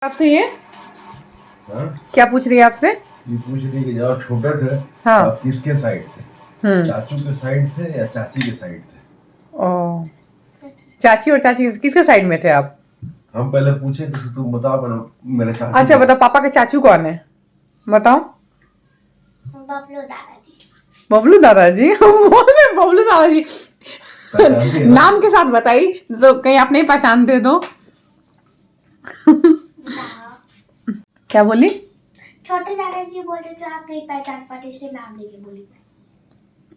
आपसे ये हाँ? क्या पूछ रही है आपसे? ये पूछ रही कि जब आप छोटे थे हाँ। तो आप किसके साइड थे? चाचू के साइड थे या चाची के साइड थे? ओ, चाची और चाची किसके साइड में थे आप? हम पहले पूछे कि तुम बताओ मेरे चाची अच्छा के बताओ, पापा के चाचू कौन है? बताओ। बबलू दादाजी। बबलू दादाजी बोल रहे बबलू दादाजी। पहचानती है ना? नाम के साथ बताई जो कहीं आप नहीं पहचानते तो। क्या बोली? छोटे दादाजी बोलते तो आप नहीं पहचान पाते इसलिए नाम लेके बोली।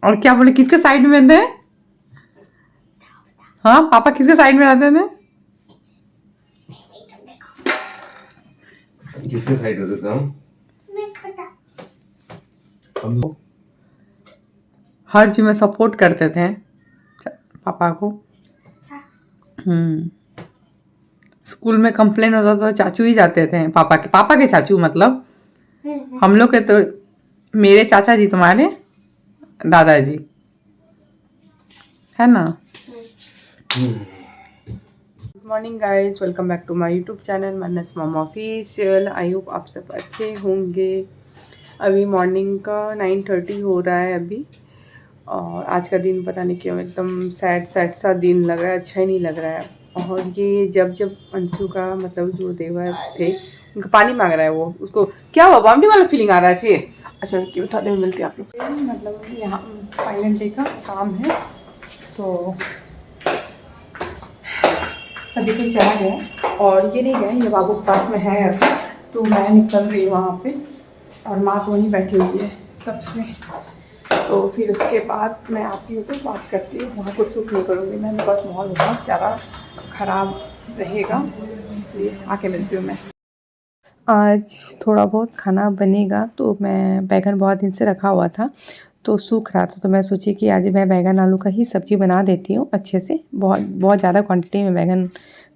और क्या बोले, किसके साइड में थे? हाँ, पापा किसके साइड में रहते थे? किसके साइड होते थे हम? मैं छोटा। हम तो हर चीज में सपोर्ट करते थे पापा को। स्कूल में कंप्लेन होता तो चाचू ही जाते थे, पापा के चाचू मतलब। हम लोग के तो मेरे चाचा जी तुम्हारे दादाजी, है ना। Good morning guys, welcome back to my YouTube channel Mannas mom official. I hope आप सब अच्छे होंगे। अभी मॉर्निंग का 9:30 हो रहा है अभी, और आज का दिन पता नहीं क्यों एकदम सैड सैड सा दिन लग रहा है, अच्छा ही नहीं लग रहा है। और ये जब जब अंशु का मतलब जो देवर थे उनका पानी मांग रहा है, वो उसको क्या हुआ, वॉमिटिंग वाला फीलिंग आ रहा है फिर। अच्छा क्यों थोड़ी देर मिलती है आप लोग। मतलब यहाँ फाइनल डे का काम है तो सभी को चला गया और ये नहीं गया, ये बाबू के पास में है अभी, तो मैं निकल रही हूँ वहाँ पे और माँ तो वहीं बैठी हुई है तब से। तो फिर उसके बाद मैं आती हूँ तो बात करती हूँ, वहाँ को सूख नहीं करूँगी मैं, मेरे पास माहौल बहुत ज़्यादा ख़राब रहेगा, इसलिए आके मिलती हूँ मैं। आज थोड़ा बहुत खाना बनेगा तो मैं बैगन बहुत दिन से रखा हुआ था तो सूख रहा था, तो मैं सोची कि आज मैं बैगन आलू का ही सब्ज़ी बना देती हूँ अच्छे से। बहुत बहुत ज़्यादा क्वांटिटी में बैगन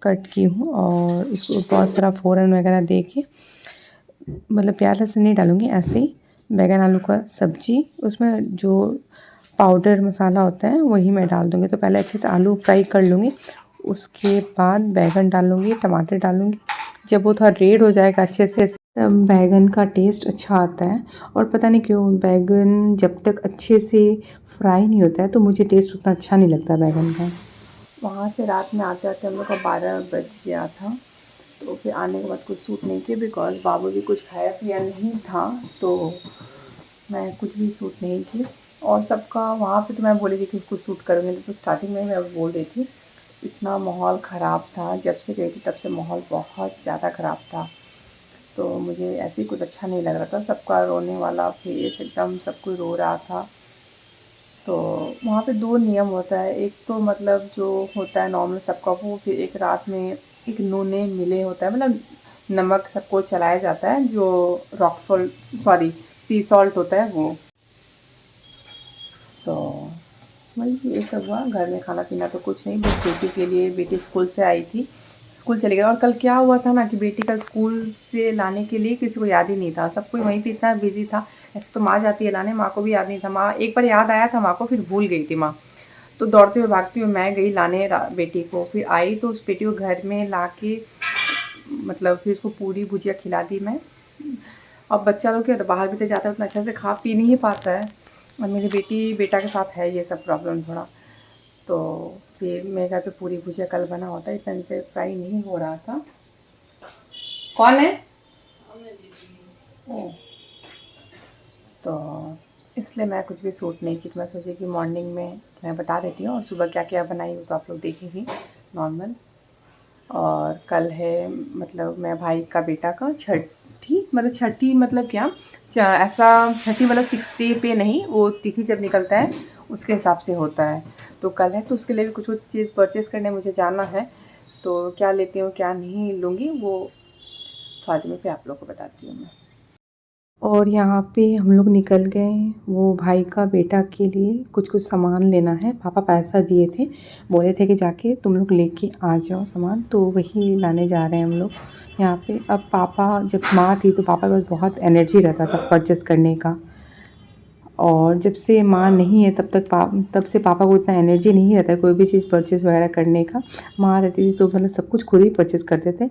कट की हूँ और इसको बहुत सारा फ़ोरन वगैरह दे के, मतलब प्याज लहसुन नहीं डालूँगी, ऐसे ही बैगन आलू का सब्ज़ी। उसमें जो पाउडर मसाला होता है वही मैं डाल दूँगी। तो पहले अच्छे से आलू फ्राई कर लूँगी, उसके बाद बैगन डालूँगी, टमाटर डालूँगी। जब वो थोड़ा रेड हो जाएगा अच्छे से तब बैगन का टेस्ट अच्छा आता है। और पता नहीं क्यों बैगन जब तक अच्छे से फ्राई नहीं होता है तो मुझे टेस्ट उतना अच्छा नहीं लगता बैगन का। वहाँ से रात में आते आते हम लोग का 12 बज गया था, तो फिर आने के बाद कुछ सूट नहीं किया बिकॉज बाबू भी कुछ खाया पिया नहीं था, तो मैं कुछ भी सूट नहीं की। और सबका वहाँ पे तो मैं बोली थी कि कुछ सूट करूँगी, तो स्टार्टिंग में मैं बोल रही थी। इतना माहौल ख़राब था, जब से गई थी तब से माहौल बहुत ज़्यादा ख़राब था, तो मुझे ऐसे ही कुछ अच्छा नहीं लग रहा था। सबका रोने वाला फेस, एकदम सब कोई रो रहा था। तो वहाँ पे 2 नियम होता है, एक तो मतलब जो होता है नॉर्मल सबका वो, फिर एक रात में एक नूने मिले होता है, मतलब नमक सबको चलाया जाता है, जो rock salt sorry C salt होता है वो। तो वही ये सब हुआ। घर में खाना पीना तो कुछ नहीं, बस बेटी के लिए, बेटी स्कूल से आई थी, स्कूल चली गई। और कल क्या हुआ था ना कि बेटी का स्कूल से लाने के लिए किसी को याद ही नहीं था, सब कोई वहीं पे इतना बिजी था। ऐसे तो माँ जाती है लाने, माँ को भी याद नहीं था। माँ एक बार याद आया था माँ को, फिर भूल गई थी माँ, तो दौड़ते हुए भागती हुए मैं गई लाने बेटी को। फिर आई तो उस बेटी को घर में ला के मतलब फिर उसको पूरी भुजिया खिला दी मैं। अब बच्चा लोग क्या बाहर भी तो जाता है, उतना अच्छा से खा पी नहीं पाता है, और मेरी बेटा के साथ है ये सब प्रॉब्लम थोड़ा। तो फिर मेरे घर पे पूरी भुजिया कल बना होता है, इतने से फ्राई नहीं हो रहा था। कौन है? ओ, तो इसलिए मैं कुछ भी सूट नहीं की, तो मैं सोची कि मॉर्निंग में मैं बता देती हूँ, और सुबह क्या क्या बनाई हो तो आप लोग देखेंगे नॉर्मल। और कल है मतलब मैं भाई का बेटा का छठी मतलब क्या ऐसा छठी मतलब 6 डे पे नहीं, वो तिथि जब निकलता है उसके हिसाब से होता है। तो कल है तो उसके लिए भी कुछ कुछ चीज़ परचेज़ करने मुझे जाना है, तो क्या लेती हूँ क्या नहीं लूँगी वो थोड़ा दिन पे आप लोग को बताती हूँ मैं। और यहाँ पे हम लोग निकल गए, वो भाई का बेटा के लिए कुछ कुछ सामान लेना है। पापा पैसा दिए थे, बोले थे कि जाके तुम लोग लेके आ जाओ सामान, तो वही लाने जा रहे हैं हम लोग यहाँ पे। अब पापा जब माँ थी तो पापा के पास बहुत एनर्जी रहता था परचेस करने का, और जब से माँ नहीं है तब से पापा को इतना एनर्जी नहीं रहता है कोई भी चीज़ परचेस वगैरह करने का। माँ रहती थी तो मतलब सब कुछ खुद ही परचेस करते थे।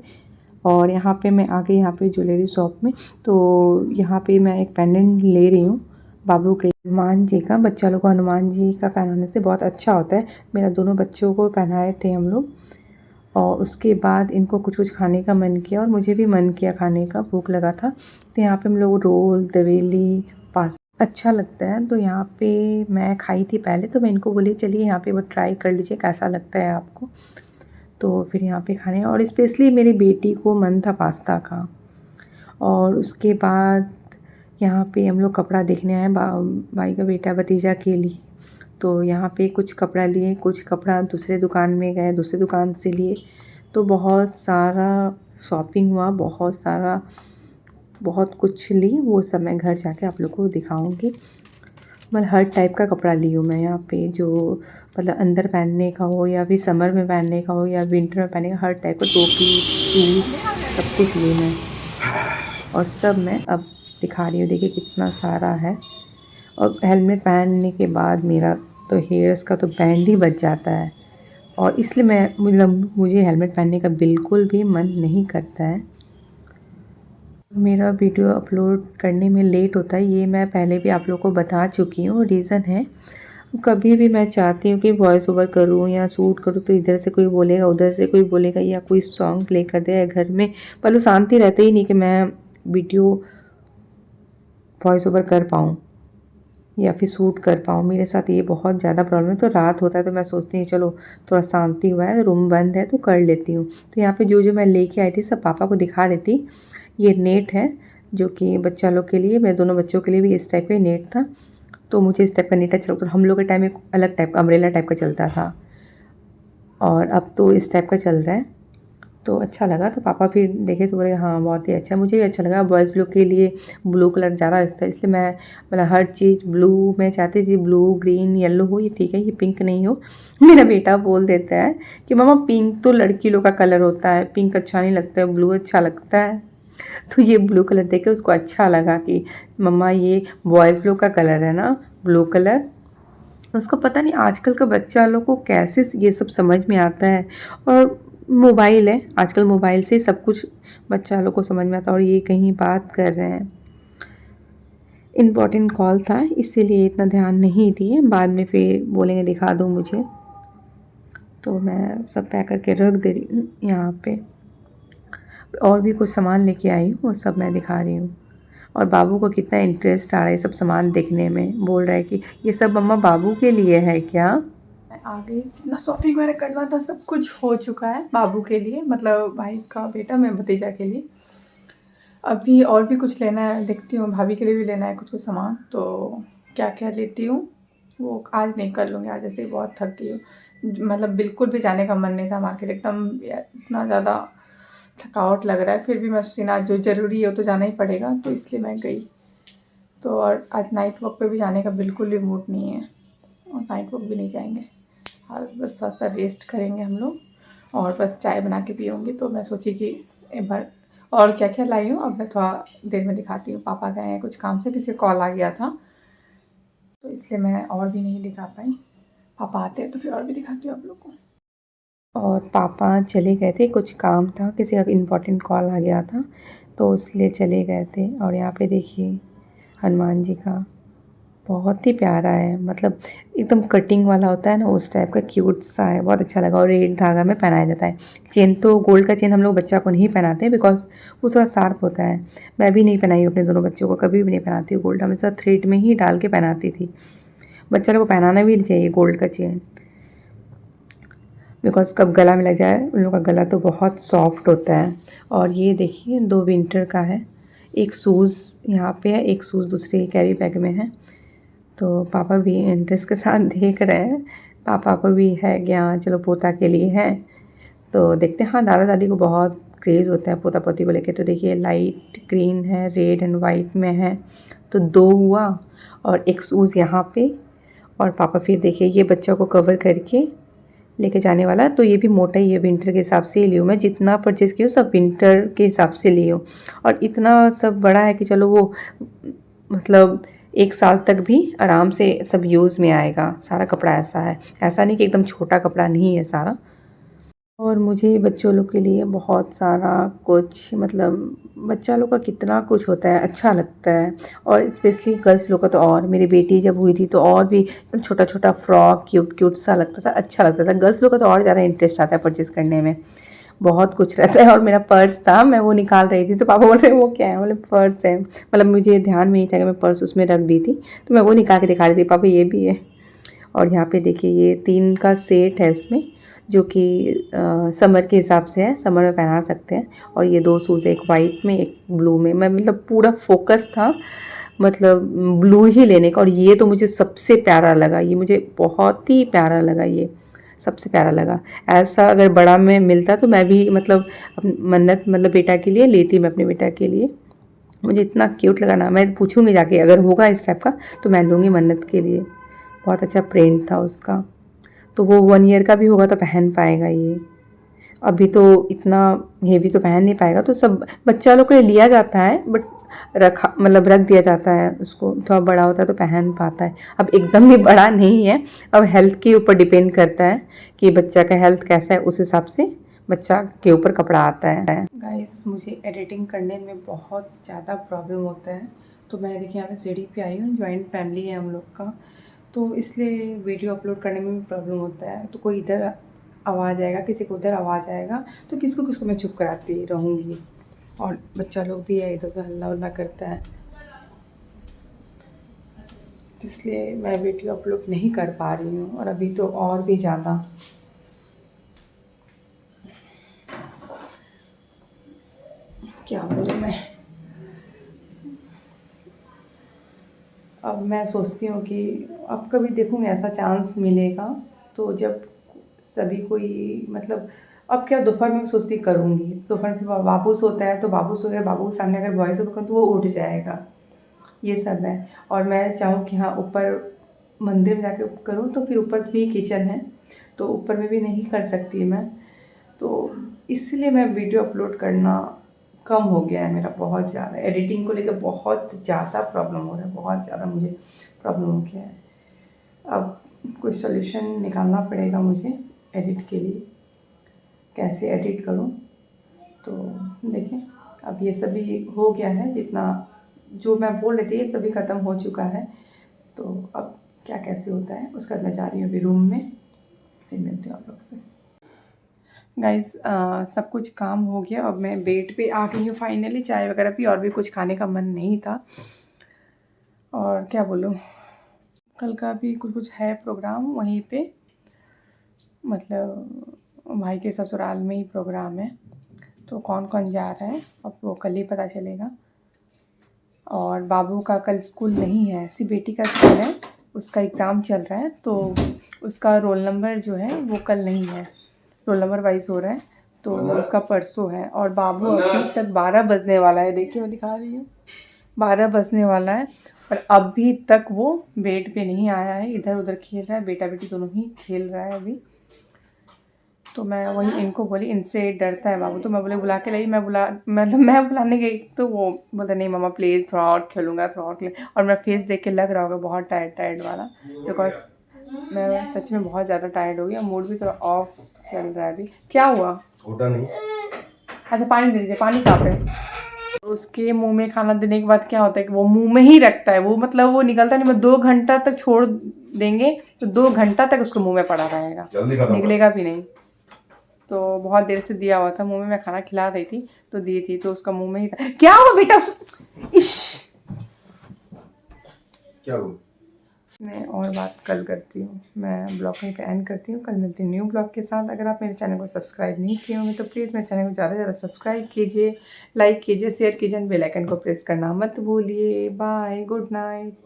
और यहाँ पे मैं आ गई यहाँ पे ज्वेलरी शॉप में। तो यहाँ पे मैं एक पेंडेंट ले रही हूँ बाबू के, हनुमान जी का। बच्चा लोग को हनुमान जी का पहनाने से बहुत अच्छा होता है। मेरा दोनों बच्चों को पहनाए थे हम लोग। और उसके बाद इनको कुछ कुछ खाने का मन किया और मुझे भी मन किया खाने का, भूख लगा था। तो यहाँ पे हम लोग रोल, दवेली, पास्ता अच्छा लगता है। तो यहाँ पे मैं खाई थी पहले, तो मैं इनको बोली चलिए यहाँ पे वो ट्राई कर लीजिए कैसा लगता है आपको। तो फिर यहाँ पे खाने, और स्पेशली मेरी बेटी को मन था पास्ता का। और उसके बाद यहाँ पे हम लोग कपड़ा देखने आए भाई का बेटा भतीजा के लिए। तो यहाँ पे कुछ कपड़ा लिए, कुछ कपड़ा दूसरे दुकान में गए, दूसरे दुकान से लिए। तो बहुत सारा शॉपिंग हुआ, बहुत कुछ ली। वो सब मैं घर जाके आप लोगों को दिखाऊंगी। मतलब हर टाइप का कपड़ा ली हूँ मैं यहाँ पे, जो मतलब अंदर पहनने का हो या फिर समर में पहनने का हो या विंटर में पहनने का, हर टाइप का टोपी, शूज़ सब कुछ ली मैं। और सब मैं अब दिखा रही हूँ, देखिए कितना सारा है। और हेलमेट पहनने के बाद मेरा तो हेयर्स का तो बैंड ही बच जाता है, और इसलिए मुझे हेलमेट पहनने का बिल्कुल भी मन नहीं करता है। मेरा वीडियो अपलोड करने में लेट होता है, ये मैं पहले भी आप लोगों को बता चुकी हूँ। रीज़न है, कभी भी मैं चाहती हूँ कि वॉइस ओवर करूँ या शूट करूँ तो इधर से कोई बोलेगा, उधर से कोई बोलेगा, या कोई सॉन्ग प्ले कर दिया घर में, मतलब शांति रहते ही नहीं कि मैं वीडियो वॉइस ओवर कर पाऊँ या फिर शूट कर पाऊँ। मेरे साथ ये बहुत ज़्यादा प्रॉब्लम है। तो रात होता है तो मैं सोचती हूँ चलो थोड़ा शांति हुआ है, रूम बंद है तो कर लेती हूँ। तो यहाँ पे जो मैं लेके आई थी सब पापा को दिखा रही थी। ये नेट है जो कि बच्चा लोग के लिए, मेरे दोनों बच्चों के लिए भी इस टाइप का नेट था। तो मुझे इस टाइप का नेट अच्छा लगता था। हम लोग के टाइम में अलग टाइप का अम्ब्रेला टाइप का चलता था, और अब तो इस टाइप का चल रहा है। तो अच्छा लगा, तो पापा फिर देखे तो बोले हाँ बहुत ही अच्छा। मुझे भी अच्छा लगा। बॉयज़ लोग के लिए ब्लू कलर ज़्यादा अच्छा है, इसलिए मैं मतलब हर चीज़ ब्लू मैं चाहती थी। ब्लू, ग्रीन, येलो हो ये ठीक है, ये पिंक नहीं हो। मेरा बेटा बोल देता है कि मामा पिंक तो लड़की लोग का कलर होता है, पिंक अच्छा नहीं लगता है, ब्लू अच्छा लगता है। तो ये ब्लू कलर देख के उसको अच्छा लगा कि मम्मा ये बॉयज़ लोग का कलर है ना ब्लू कलर। उसको पता नहीं आजकल का बच्चा लोग को कैसे ये सब समझ में आता है। और मोबाइल है आजकल, मोबाइल से सब कुछ बच्चा लोग को समझ में आता है। और ये कहीं बात कर रहे हैं, इम्पॉर्टेंट कॉल था इसीलिए इतना ध्यान नहीं दिए, बाद में फिर बोलेंगे दिखा दो मुझे। तो मैं सब पैक करके रख दे रही हूँ यहाँ पे। और भी कुछ सामान लेके आई हूँ, वो सब मैं दिखा रही हूँ। और बाबू को कितना इंटरेस्ट आ रहा है सब सामान देखने में, बोल रहा है कि ये सब मम्मा बाबू के लिए है क्या। मैं आ गई, जितना शॉपिंग वगैरह करना था सब कुछ हो चुका है बाबू के लिए, मतलब भाई का बेटा, मैं भतीजा के लिए। अभी और भी कुछ लेना है, देखती हूँ भाभी के लिए भी लेना है कुछ कुछ सामान। तो क्या क्या लेती हूँ वो आज नहीं, कर लूँगी। आज ऐसे ही बहुत थक गई हूँ, मतलब बिल्कुल भी जाने का मन नहीं था मार्केट, एकदम इतना ज़्यादा थकावट लग रहा है। फिर भी मैं सोची ना जो ज़रूरी है वो तो जाना ही पड़ेगा, तो इसलिए मैं गई। तो और आज नाइट वॉक पे भी जाने का बिल्कुल भी मूड नहीं है, और नाइट वॉक भी नहीं जाएंगे। आज बस थोड़ा सा रेस्ट करेंगे हम लोग, और बस चाय बना के पियूँगी। तो मैं सोची कि एक बार और क्या क्या लाई हूँ अब मैं थोड़ा देर में दिखाती हूँ। पापा गए हैं कुछ काम से, किसी का कॉल आ गया था, तो इसलिए मैं और भी नहीं दिखा पाई। पापा आते हैं तो फिर और भी दिखाती हूँ आप लोग को। और पापा चले गए थे, कुछ काम था, किसी का इम्पोर्टेंट कॉल आ गया था तो इसलिए चले गए थे। और यहाँ पे देखिए हनुमान जी का बहुत ही प्यारा है, मतलब एकदम कटिंग वाला होता है ना उस टाइप का, क्यूट सा है, बहुत अच्छा लगा। और रेड धागा में पहनाया जाता है। चेन तो गोल्ड का चेन हम लोग बच्चा को नहीं पहनाते हैं, बिकॉज वो थोड़ा शार्प होता है। मैं भी नहीं पहनाई हूँ अपने दोनों बच्चों को, कभी भी नहीं पहनाती हूँ गोल्ड, हमेशा थ्रेड में ही डाल के पहनाती थी। बच्चा लोग को पहनाना भी चाहिए गोल्ड का चेन, बिकॉज कब गला में लग जाए, उन लोगों का गला तो बहुत सॉफ्ट होता है। और ये देखिए 2 विंटर का है, एक शूज़ यहाँ पे है, एक शूज़ दूसरे कैरी बैग में है। तो पापा भी इंटरेस्ट के साथ देख रहे हैं, पापा को भी है कि हाँ चलो पोता के लिए है तो देखते हैं। हाँ दादा दादी को बहुत क्रेज़ होता है पोता पोती को लेके। तो देखिए लाइट ग्रीन है, रेड एंड वाइट में है, तो 2 हुआ। और एक शूज़ यहाँ पे, और पापा फिर देखिए ये बच्चा को कवर करके लेके जाने वाला। तो ये भी मोटा ही है, विंटर के हिसाब से ही ली हूँ मैं, जितना परचेज़ की हूँ सब विंटर के हिसाब से ली हूँ। और इतना सब बड़ा है कि चलो वो मतलब 1 साल तक भी आराम से सब यूज़ में आएगा। सारा कपड़ा ऐसा है, ऐसा नहीं कि एकदम छोटा कपड़ा नहीं है सारा। और मुझे बच्चों लोग के लिए बहुत सारा कुछ मतलब बच्चा लोग का कितना कुछ होता है, अच्छा लगता है। और स्पेशली गर्ल्स लोग का तो और, मेरी बेटी जब हुई थी तो और भी छोटा छोटा फ्रॉक क्यूट क्यूट सा लगता था, अच्छा लगता था। गर्ल्स लोग का तो और ज़्यादा इंटरेस्ट आता है परचेज़ करने में, बहुत कुछ रहता है। और मेरा पर्स था, मैं वो निकाल रही थी तो पापा बोल रहे वो क्या है, बोले पर्स है। मतलब मुझे ध्यान में नहीं था कि मैं पर्स उसमें रख दी थी, तो मैं वो निकाल के दिखा रही थी, पापा ये भी है। और यहाँ पे देखिए ये 3 का सेट है इसमें, जो कि समर के हिसाब से है, समर में पहना सकते हैं। और ये 2 शूज़, एक वाइट में एक ब्लू में। मैं मतलब पूरा फोकस था मतलब ब्लू ही लेने का। और ये तो मुझे सबसे प्यारा लगा, ये मुझे बहुत ही प्यारा लगा, ये सबसे प्यारा लगा। ऐसा अगर बड़ा में मिलता तो मैं भी मतलब मन्नत मतलब बेटा के लिए लेती, मैं अपने बेटा के लिए। मुझे इतना क्यूट लगा ना, मैं पूछूंगी जाके अगर होगा इस टाइप का तो मैं लूँगी मन्नत के लिए। बहुत अच्छा प्रिंट था उसका, तो वो 1 ईयर का भी होगा तो पहन पाएगा ये। अभी तो इतना हेवी तो पहन नहीं पाएगा, तो सब बच्चा लोग के लिए लिया जाता है, बट रखा मतलब रख दिया जाता है उसको, थोड़ा बड़ा होता है तो पहन पाता है। अब एकदम भी बड़ा नहीं है, अब हेल्थ के ऊपर डिपेंड करता है कि बच्चा का हेल्थ कैसा है, उस हिसाब से बच्चा के ऊपर कपड़ा आता है। गाइस मुझे एडिटिंग करने में बहुत ज़्यादा प्रॉब्लम होता है, तो मैं देखिए यहाँ पे सीढ़ी पे आई हूँ, जॉइंट फैमिली है हम लोग का, तो इसलिए वीडियो अपलोड करने में भी प्रॉब्लम होता है। तो कोई इधर आवाज़ आएगा, किसी को उधर आवाज़ आएगा, तो किसको किसको मैं चुप कराती रहूँगी। और बच्चा लोग भी है इधर उधर हल्ला उल्ला करता है, इसलिए मैं वीडियो अपलोड नहीं कर पा रही हूँ। और अभी तो और भी ज़्यादा। क्या बोलूँ मैं, अब मैं सोचती हूँ कि अब कभी देखूँगी ऐसा चांस मिलेगा तो जब सभी कोई मतलब, अब क्या दोपहर में सोचती करूँगी, दोपहर में बाबू सोता है तो बाबू सो गया, बाबू के सामने अगर वॉइस ओवर करूँ तो वो उठ जाएगा, ये सब है। और मैं चाहूँ कि हाँ ऊपर मंदिर में जाके करूँ तो फिर ऊपर भी किचन है, तो ऊपर में भी नहीं कर सकती मैं, तो इसलिए मैं वीडियो अपलोड करना कम हो गया है मेरा बहुत ज़्यादा। एडिटिंग को लेकर बहुत ज़्यादा प्रॉब्लम हो रहा है, बहुत ज़्यादा मुझे प्रॉब्लम हो गया है। अब कुछ सॉल्यूशन निकालना पड़ेगा मुझे एडिट के लिए, कैसे एडिट करूं। तो देखिए अब ये सभी हो गया है, जितना जो मैं बोल रही थी ये सभी ख़त्म हो चुका है। तो अब क्या कैसे होता है उसका मैं जा रही हूँ अभी रूम में, फिर मिलती हूँ आप लोग से। गाइस सब कुछ काम हो गया, अब मैं बेड पे आ गई हूँ फाइनली, चाय वगैरह पी, और भी कुछ खाने का मन नहीं था। और क्या बोलूँ, कल का भी कुछ है प्रोग्राम वहीं पे, मतलब भाई के ससुराल में ही प्रोग्राम है, तो कौन कौन जा रहा है अब वो कल ही पता चलेगा। और बाबू का कल स्कूल नहीं है, सिर्फ बेटी का स्कूल है, उसका एग्ज़ाम चल रहा है, तो उसका रोल नंबर जो है वो कल नहीं है, रोल नंबर वाइज हो रहा है, तो उसका परसों है। और बाबू अभी तक 12 बजने वाला है, देखिए मैं दिखा रही हूँ 12 बजने वाला है, और अभी तक वो बेड पे नहीं आया है, इधर उधर खेल रहा है, बेटा बेटी दोनों ही खेल रहा है अभी। तो मैं वही इनको बोली, इनसे डरता है बाबू, तो मैं बोले बुला के लाई, मैं बुलाने गई तो वो बोलते नहीं मम्मा प्लीज़ थोड़ा और खेलूँगा, थोड़ा और खेल। और मैं फेस देख के लग रहा होगा बहुत टायर्ड वाला, बिकॉज मैं सच में बहुत ज़्यादा टायर्ड हो गई, और मूड भी थोड़ा ऑफ चल रहा है अभी। क्या हुआ? छोटा नहीं। अच्छा पानी दे दीजिए, पानी कहाँ पे? उसके मुंह में खाना देने के बाद क्या होता है कि वो मुंह में ही रखता है, वो मतलब वो निकलता नहीं, मैं 2 घंटा तक छोड़ देंगे तो 2 घंटा तक उसको मुंह में पड़ा रहेगा, निकलेगा भी नहीं। तो बहुत देर से दिया हुआ था मुंह में, मैं खाना खिला रही थी तो दी थी, तो उसका मुंह में ही था। क्या हुआ बेटा? इश, क्या हुआ? मैं और बात कल करती हूँ, मैं ब्लॉग में एंड करती हूँ, कल मिलती हूँ न्यू ब्लॉग के साथ। अगर आप मेरे चैनल को सब्सक्राइब नहीं किए होंगे तो प्लीज़ मेरे चैनल को ज़्यादा से ज़्यादा सब्सक्राइब कीजिए, लाइक कीजिए, शेयर कीजिए, बेल आइकन को प्रेस करना मत भूलिए। Bye, good night.